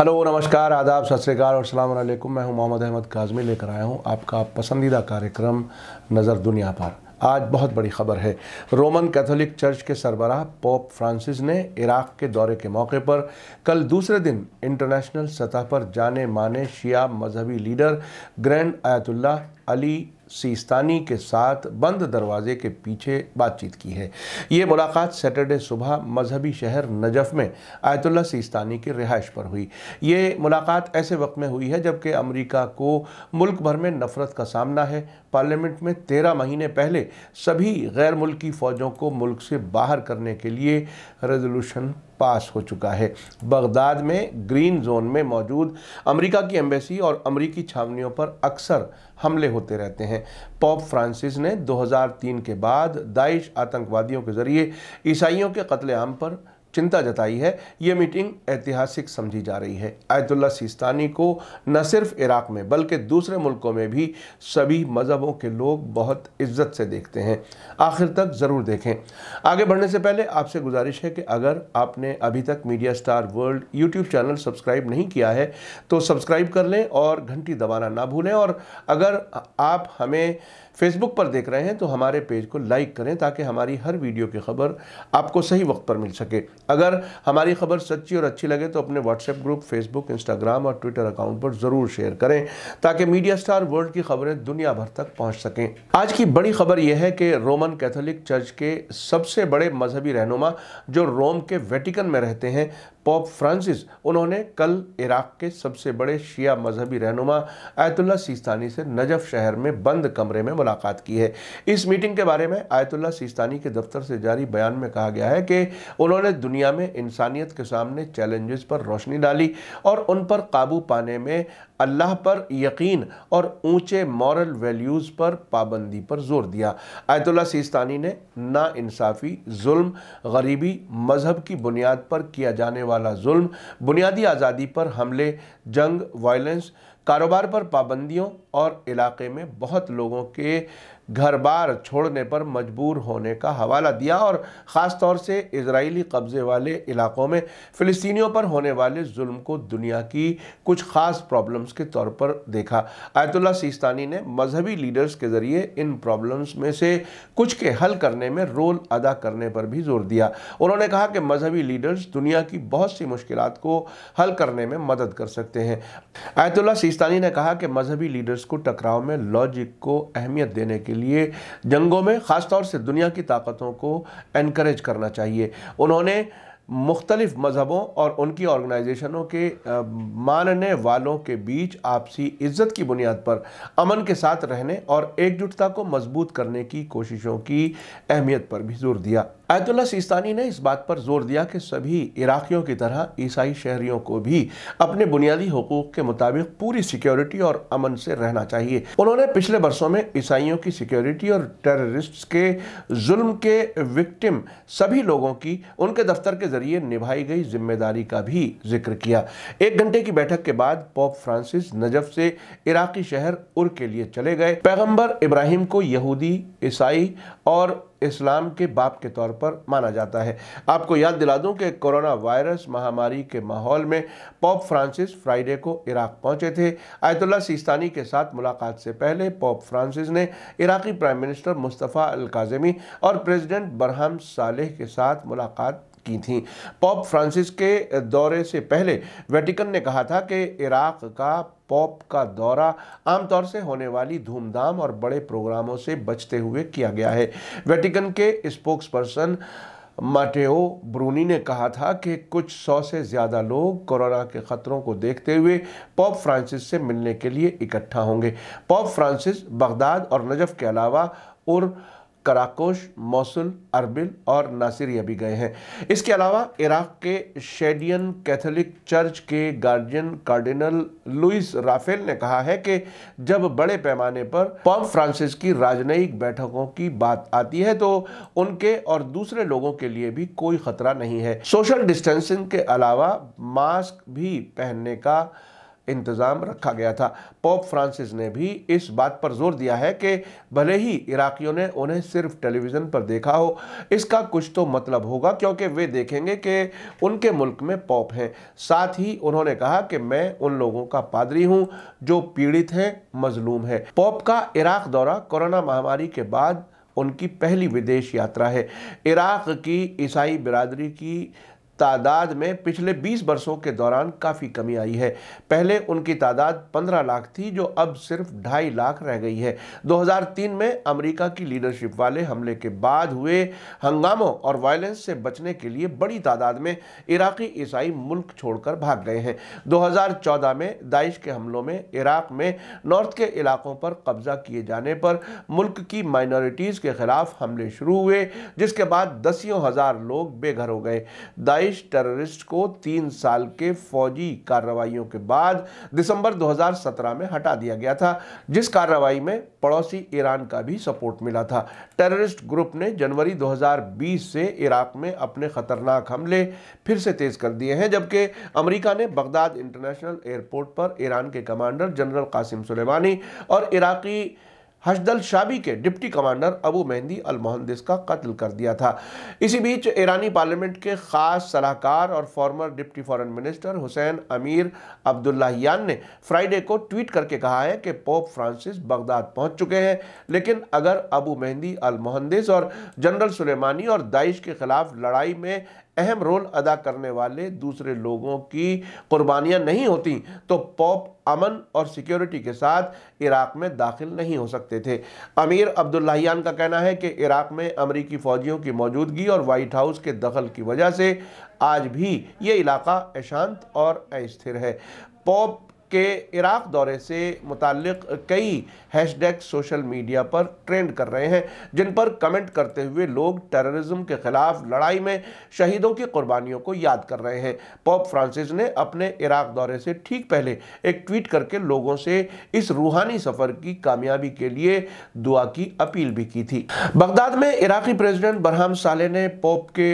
Hello, नमस्कार, आदाब, सत श्री अकाल और अस्सलाम वालेकुम। मैं हूं मोहम्मद अहमद काज़मी, लेकर आया हूं आपका पसंदीदा कार्यक्रम नज़र दुनिया पर। आज बहुत बड़ी खबर है। रोमन कैथोलिक चर्च के सरबराह पोप फ्रांसिस ने इराक़ के दौरे के मौके पर कल दूसरे दिन इंटरनेशनल सतह पर जाने माने शिया मजहबी leader grand Ayatollah Ali Sistani के साथ बंद दरवाजे के पीछे बातचीत की है। ये मुलाकात सैटरडे सुबह मजहबी शहर नजफ़ में आयतुल्लाह सिस्तानी की रिहाइश पर हुई। ये मुलाकात ऐसे वक्त में हुई है जबकि अमेरिका को मुल्क भर में नफरत का सामना है। पार्लियामेंट में 13 महीने पहले सभी गैर मुल्की फ़ौजों को मुल्क से बाहर करने के लिए रेजोल्यूशन पास हो चुका है। बगदाद में ग्रीन जोन में मौजूद अमेरिका की एम्बेसी और अमेरिकी छावनियों पर अक्सर हमले होते रहते हैं। पोप फ्रांसिस ने 2003 के बाद दाइश आतंकवादियों के जरिए ईसाइयों के कत्लेआम पर चिंता जताई है। ये मीटिंग ऐतिहासिक समझी जा रही है। आयतुल्लाह सिस्तानी को न सिर्फ इराक़ में बल्कि दूसरे मुल्कों में भी सभी मज़हबों के लोग बहुत इज्जत से देखते हैं। आखिर तक ज़रूर देखें। आगे बढ़ने से पहले आपसे गुजारिश है कि अगर आपने अभी तक media star world YouTube channel subscribe नहीं किया है तो सब्सक्राइब कर लें और घंटी दबाना ना भूलें। और अगर आप हमें फेसबुक पर देख रहे हैं तो हमारे पेज को लाइक करें ताकि हमारी हर वीडियो की खबर आपको सही वक्त पर मिल सके। अगर हमारी खबर सच्ची और अच्छी लगे तो अपने व्हाट्सएप ग्रुप, फेसबुक, इंस्टाग्राम और ट्विटर अकाउंट पर ज़रूर शेयर करें ताकि मीडिया स्टार वर्ल्ड की खबरें दुनिया भर तक पहुंच सकें। आज की बड़ी खबर यह है कि रोमन कैथोलिक चर्च के सबसे बड़े मजहबी रहनुमा जो रोम के वेटिकन में रहते हैं, पोप फ्रांसिस, उन्होंने कल इराक़ के सबसे बड़े शिया मजहबी रहनुमा आयतुल्लाह सिस्तानी से नजफ़ शहर में बंद कमरे में मुलाकात की है। इस मीटिंग के बारे में आयतुल्लाह सिस्तानी के दफ्तर से जारी बयान में कहा गया है कि उन्होंने दुनिया में इंसानियत के सामने चैलेंजेस पर रोशनी डाली और उन पर काबू पाने में अल्लाह पर यकीन और ऊंचे मॉरल वैल्यूज़ पर पाबंदी पर जोर दिया। आयतुल्लाह सिस्तानी ने नाइंसाफ़ी, जुल्म, गरीबी, मज़हब की बुनियाद पर किया जाने वाला जुल्म, बुनियादी आज़ादी पर हमले, जंग, वायलेंस, कारोबार पर पाबंदियों और इलाके में बहुत लोगों के घर बार छोड़ने पर मजबूर होने का हवाला दिया और ख़ास तौर से इजरायली कब्ज़े वाले इलाकों में फ़िलिस्तीनियों पर होने वाले जुल्म को दुनिया की कुछ ख़ास प्रॉब्लम्स के तौर पर देखा। आयतुल्लाह सिस्तानी ने मजहबी लीडर्स के ज़रिए इन प्रॉब्लम्स में से कुछ के हल करने में रोल अदा करने पर भी जोर दिया। उन्होंने कहा कि मजहबी लीडर्स दुनिया की बहुत सी मुश्किलात को हल करने में मदद कर सकते हैं। आयतुल्लाह सिस्तानी ने कहा कि मजहबी लीडर्स को टकराव में लॉजिक को अहमियत देने के लिए जंगों में ख़ासतौर से दुनिया की ताकतों को एनकरेज करना चाहिए। उन्होंने मुख्तलिफ मज़हबों और उनकी ऑर्गेनाइजेशनों के मानने वालों के बीच आपसी इज्जत की बुनियाद पर अमन के साथ रहने और एकजुटता को मजबूत करने की कोशिशों की अहमियत पर भी जोर दिया। आयतुल्लाह सिस्तानी ने इस बात पर जोर दिया कि सभी इराक़ियों की तरह ईसाई शहरियों को भी अपने बुनियादी हुकूक के मुताबिक पूरी सिक्योरिटी और अमन से रहना चाहिए। उन्होंने पिछले बरसों में ईसाइयों की सिक्योरिटी और टेररिस्ट्स के जुल्म के विक्टिम सभी लोगों की उनके दफ्तर के जरिए निभाई गई जिम्मेदारी का भी जिक्र किया। 1 घंटे की बैठक के बाद पोप फ्रांसिस नजफ़ से इराक़ी शहर उर के लिए चले गए। पैगंबर इब्राहिम को यहूदी, ईसाई और इस्लाम के बाप के तौर पर माना जाता है। आपको याद दिला दूं कि कोरोना वायरस महामारी के माहौल में पोप फ्रांसिस फ्राइडे को इराक़ पहुंचे थे। आयतुल्लाह सिस्तानी के साथ मुलाकात से पहले पोप फ्रांसिस ने इराक़ी प्राइम मिनिस्टर मुस्तफ़ा अल काज़ेमी और प्रेसिडेंट बरहम सालेह के साथ मुलाकात की थी। पोप फ्रांसिस के दौरे से पहले वेटिकन ने कहा था कि इराक़ का पोप का दौरा आमतौर से होने वाली धूमधाम और बड़े प्रोग्रामों से बचते हुए किया गया है। वेटिकन के स्पोक्स पर्सन माटेओ ब्रूनी ने कहा था कि कुछ 100 से ज़्यादा लोग कोरोना के ख़तरों को देखते हुए पोप फ्रांसिस से मिलने के लिए इकट्ठा होंगे। पोप फ्रांसिस बगदाद और नजफ़ के अलावा और कराकोश, मोसुल, अरबिल और नासिरिया भी गए हैं। इसके अलावा इराक़ के शेडियन कैथोलिक चर्च के गार्जियन कार्डिनल लुइस राफेल ने कहा है कि जब बड़े पैमाने पर पोप फ्रांसिस की राजनयिक बैठकों की बात आती है तो उनके और दूसरे लोगों के लिए भी कोई खतरा नहीं है। सोशल डिस्टेंसिंग के अलावा मास्क भी पहनने का इंतज़ाम रखा गया था। पोप फ्रांसिस ने भी इस बात पर जोर दिया है कि भले ही इराकियों ने उन्हें सिर्फ टेलीविज़न पर देखा हो, इसका कुछ तो मतलब होगा, क्योंकि वे देखेंगे कि उनके मुल्क में पोप हैं। साथ ही उन्होंने कहा कि मैं उन लोगों का पादरी हूं जो पीड़ित हैं, मजलूम है। पोप का इराक दौरा कोरोना महामारी के बाद उनकी पहली विदेश यात्रा है। इराक की ईसाई बिरादरी की तादाद में पिछले 20 वर्षों के दौरान काफ़ी कमी आई है। पहले उनकी तादाद 15 लाख थी, जो अब सिर्फ 2.5 लाख रह गई है। 2003 में अमेरिका की लीडरशिप वाले हमले के बाद हुए हंगामों और वायलेंस से बचने के लिए बड़ी तादाद में इराकी ईसाई मुल्क छोड़कर भाग गए हैं। 2014 में दाइश के हमलों में इराक में नॉर्थ के इलाकों पर कब्जा किए जाने पर मुल्क की माइनॉरिटीज़ के खिलाफ हमले शुरू हुए, जिसके बाद दसियों हजार लोग बेघर हो गए। दाइश टेररिस्ट को 3 साल के फौजी कार्रवाइयों के बाद दिसंबर 2017 में हटा दिया गया था, जिस कार्रवाई में पड़ोसी ईरान का भी सपोर्ट मिला था। टेररिस्ट ग्रुप ने जनवरी 2020 से इराक में अपने खतरनाक हमले फिर से तेज कर दिए हैं, जबकि अमेरिका ने बगदाद इंटरनेशनल एयरपोर्ट पर ईरान के कमांडर जनरल कासिम सुलेमानी और इराकी हशदल शाबी के डिप्टी कमांडर अबू मेहंदी अल मोहंदिस का कत्ल कर दिया था। इसी बीच ईरानी पार्लियामेंट के खास सलाहकार और farmer deputy foreign minister Hussain अमीर अब्दुल्लाहियान ने फ्राइडे को ट्वीट करके कहा है कि पोप फ्रांसिस बगदाद पहुंच चुके हैं, लेकिन अगर अबू मेहंदी अल मोहंदिस और जनरल सुलेमानी और दाइश के खिलाफ लड़ाई में अहम रोल अदा करने वाले दूसरे लोगों की कुर्बानियां नहीं होती तो पोप अमन और सिक्योरिटी के साथ इराक में दाखिल नहीं हो सकते थे। अमीर अब्दुल्लाहियान का कहना है कि इराक में अमेरिकी फौजियों की मौजूदगी और व्हाइट हाउस के दखल की वजह से आज भी ये इलाका अशांत और अस्थिर है। पोप के इराक दौरे से मुताल्लिक कई हैशटैग सोशल मीडिया पर ट्रेंड कर रहे हैं, जिन पर कमेंट करते हुए लोग टेररिज्म के खिलाफ लड़ाई में शहीदों की कुर्बानियों को याद कर रहे हैं। पोप फ्रांसिस ने अपने इराक दौरे से ठीक पहले एक ट्वीट करके लोगों से इस रूहानी सफ़र की कामयाबी के लिए दुआ की अपील भी की थी। बगदाद में इराकी प्रेसिडेंट बरहाम सालेह ने पोप के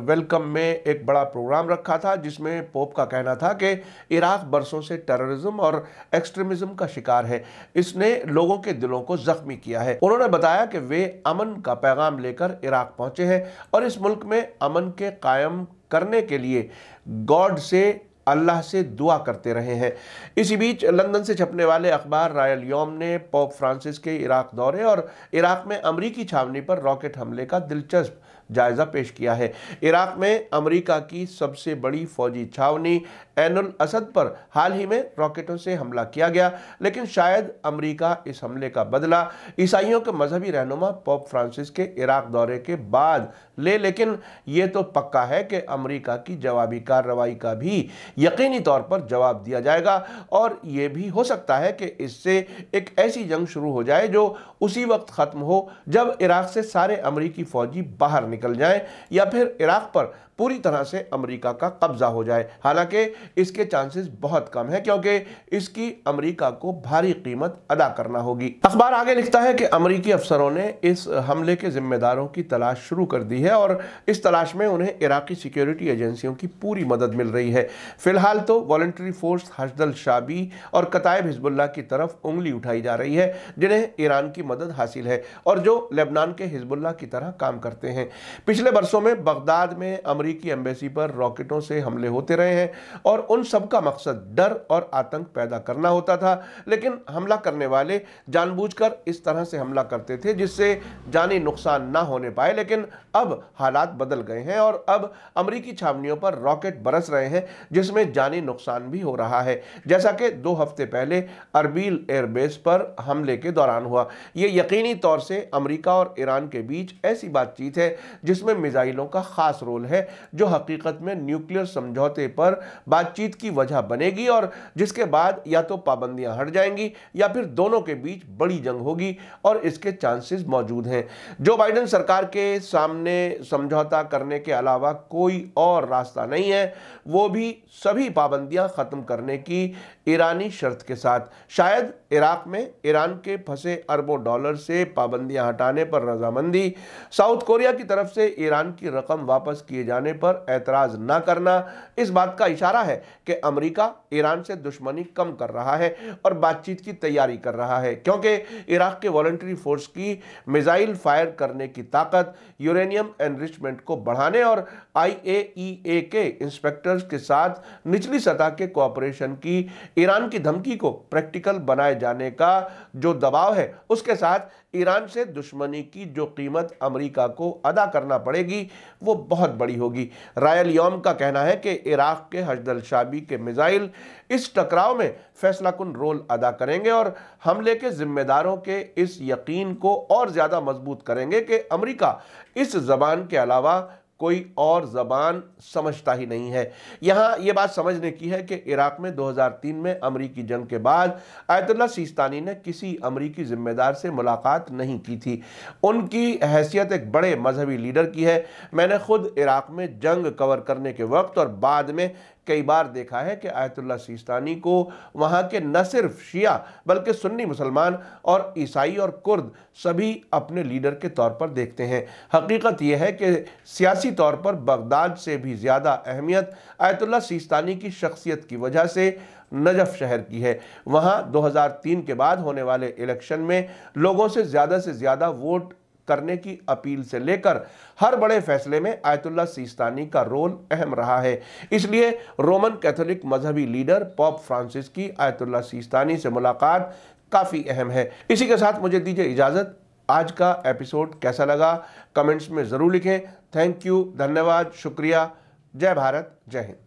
वेलकम में एक बड़ा प्रोग्राम रखा था, जिसमें पोप का कहना था कि इराक बरसों से टेररिज्म और एक्सट्रीमिज्म का शिकार है। इसने लोगों के दिलों को जख्मी किया है। उन्होंने बताया कि वे अमन का पैगाम लेकर इराक पहुंचे हैं और इस मुल्क में अमन के कायम करने के लिए गॉड से, अल्लाह से दुआ करते रहे हैं। इसी बीच लंदन से छपने वाले अखबार रॉयल यौम ने पोप फ्रांसिस के इराक दौरे और इराक में अमरीकी छावनी पर रॉकेट हमले का दिलचस्प जायजा पेश किया है। इराक में अमेरिका की सबसे बड़ी फौजी छावनी ऐनुल असद पर हाल ही में रॉकेटों से हमला किया गया, लेकिन शायद अमेरिका इस हमले का बदला ईसाइयों के मजहबी रहनुमा पोप फ्रांसिस के इराक दौरे के बाद ले, लेकिन यह तो पक्का है कि अमेरिका की जवाबी कार्रवाई का भी यकीनी तौर पर जवाब दिया जाएगा और यह भी हो सकता है कि इससे एक ऐसी जंग शुरू हो जाए जो उसी वक्त खत्म हो जब इराक से सारे अमेरिकी फौजी बाहर निकल जाएं या फिर इराक पर पूरी तरह से अमेरिका का कब्जा हो जाए। हालांकि इसके चांसेस बहुत कम है, क्योंकि इसकी अमेरिका को भारी कीमत अदा करना होगी। अखबार आगे लिखता है कि अमेरिकी अफसरों ने इस हमले के जिम्मेदारों की तलाश शुरू कर दी है और इस तलाश में उन्हें इराकी सिक्योरिटी एजेंसियों की पूरी मदद मिल रही है। फिलहाल तो वॉलंटरी फोर्स हशदल शाबी और कताइब हिजबुल्लाह की तरफ उंगली उठाई जा रही है, जिन्हें ईरान की मदद हासिल है और जो लेबनान के हिजबुल्लाह की तरह काम करते हैं। पिछले वर्षों में बगदाद में अमेरिकी एम्बेसी पर रॉकेटों से हमले होते रहे हैं और उन सब का मकसद डर और आतंक पैदा करना होता था, लेकिन हमला करने वाले जानबूझकर इस तरह से हमला करते थे जिससे जानी नुकसान ना होने पाए। लेकिन अब हालात बदल गए हैं और अब अमेरिकी छावनियों पर रॉकेट बरस रहे हैं, जिसमें जानी नुकसान भी हो रहा है, जैसा कि 2 हफ्ते पहले अरबील एयरबेस पर हमले के दौरान हुआ। यह यकीनी तौर से अमेरिका और ईरान के बीच ऐसी बातचीत है जिसमें मिसाइलों का खास रोल है, जो हकीकत में न्यूक्लियर समझौते पर बातचीत की वजह बनेगी और जिसके बाद या तो पाबंदियां हट जाएंगी या फिर दोनों के बीच बड़ी जंग होगी और इसके चांसेस मौजूद हैं। जो बाइडेन सरकार के सामने समझौता करने के अलावा कोई और रास्ता नहीं है, वो भी सभी पाबंदियां खत्म करने की ईरानी शर्त के साथ। शायद इराक में ईरान के फंसे अरबों डॉलर से पाबंदियां हटाने पर रजामंदी, साउथ कोरिया की तरफ से ईरान की रकम वापस किए जाने पर ऐतराज न करना इस बात का इशारा है कि अमेरिका ईरान से दुश्मनी कम कर रहा है और बातचीत की तैयारी कर रहा है, क्योंकि इराक के वॉलंटरी फोर्स की मिसाइल फायर करने की ताकत, यूरेनियम एनरिचमेंट को बढ़ाने और IAEA के इंस्पेक्टर्स के साथ निचली सतह के कोऑपरेशन की ईरान की धमकी को प्रैक्टिकल बनाए जाने का जो दबाव है, उसके साथ ईरान से दुश्मनी की जो कीमत अमेरिका को अदा करना पड़ेगी वो बहुत बड़ी होगी। रायल यौम का कहना है कि इराक के हशदल शाबी के मिसाइल इस टकराव में फैसलाकुन रोल अदा करेंगे और हमले के जिम्मेदारों के इस यकीन को और ज्यादा मजबूत करेंगे कि अमेरिका इस जबान के अलावा कोई और जबान समझता ही नहीं है। यहाँ ये बात समझने की है कि इराक में 2003 में अमरीकी जंग के बाद आयतुल्लाह सिस्तानी ने किसी अमरीकी जिम्मेदार से मुलाकात नहीं की थी। उनकी हैसियत एक बड़े मजहबी लीडर की है। मैंने खुद इराक में जंग कवर करने के वक्त और बाद में कई बार देखा है कि आयतुल्लाह सिस्तानी को वहाँ के न सिर्फ शिया बल्कि सुन्नी मुसलमान और ईसाई और कुर्द सभी अपने लीडर के तौर पर देखते हैं। हकीकत यह है कि सियासी तौर पर बगदाद से भी ज़्यादा अहमियत आयतुल्लाह सिस्तानी की शख्सियत की वजह से नजफ शहर की है। वहाँ 2003 के बाद होने वाले इलेक्शन में लोगों से ज़्यादा वोट करने की अपील से लेकर हर बड़े फैसले में आयतुल्लाह सिस्तानी का रोल अहम रहा है। इसलिए रोमन कैथोलिक मजहबी लीडर पोप फ्रांसिस की आयतुल्लाह सिस्तानी से मुलाकात काफ़ी अहम है। इसी के साथ मुझे दीजिए इजाज़त। आज का एपिसोड कैसा लगा कमेंट्स में ज़रूर लिखें। थैंक यू, धन्यवाद, शुक्रिया। जय भारत, जय हिंद।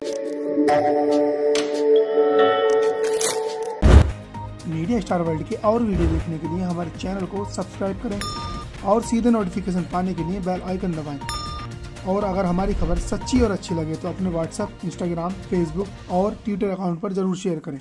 मीडिया स्टार वर्ल्ड के और वीडियो देखने के लिए हमारे चैनल को सब्सक्राइब करें और सीधे नोटिफिकेशन पाने के लिए बेल आइकन दबाएं। और अगर हमारी खबर सच्ची और अच्छी लगे तो अपने व्हाट्सएप, इंस्टाग्राम, फेसबुक और ट्विटर अकाउंट पर जरूर शेयर करें।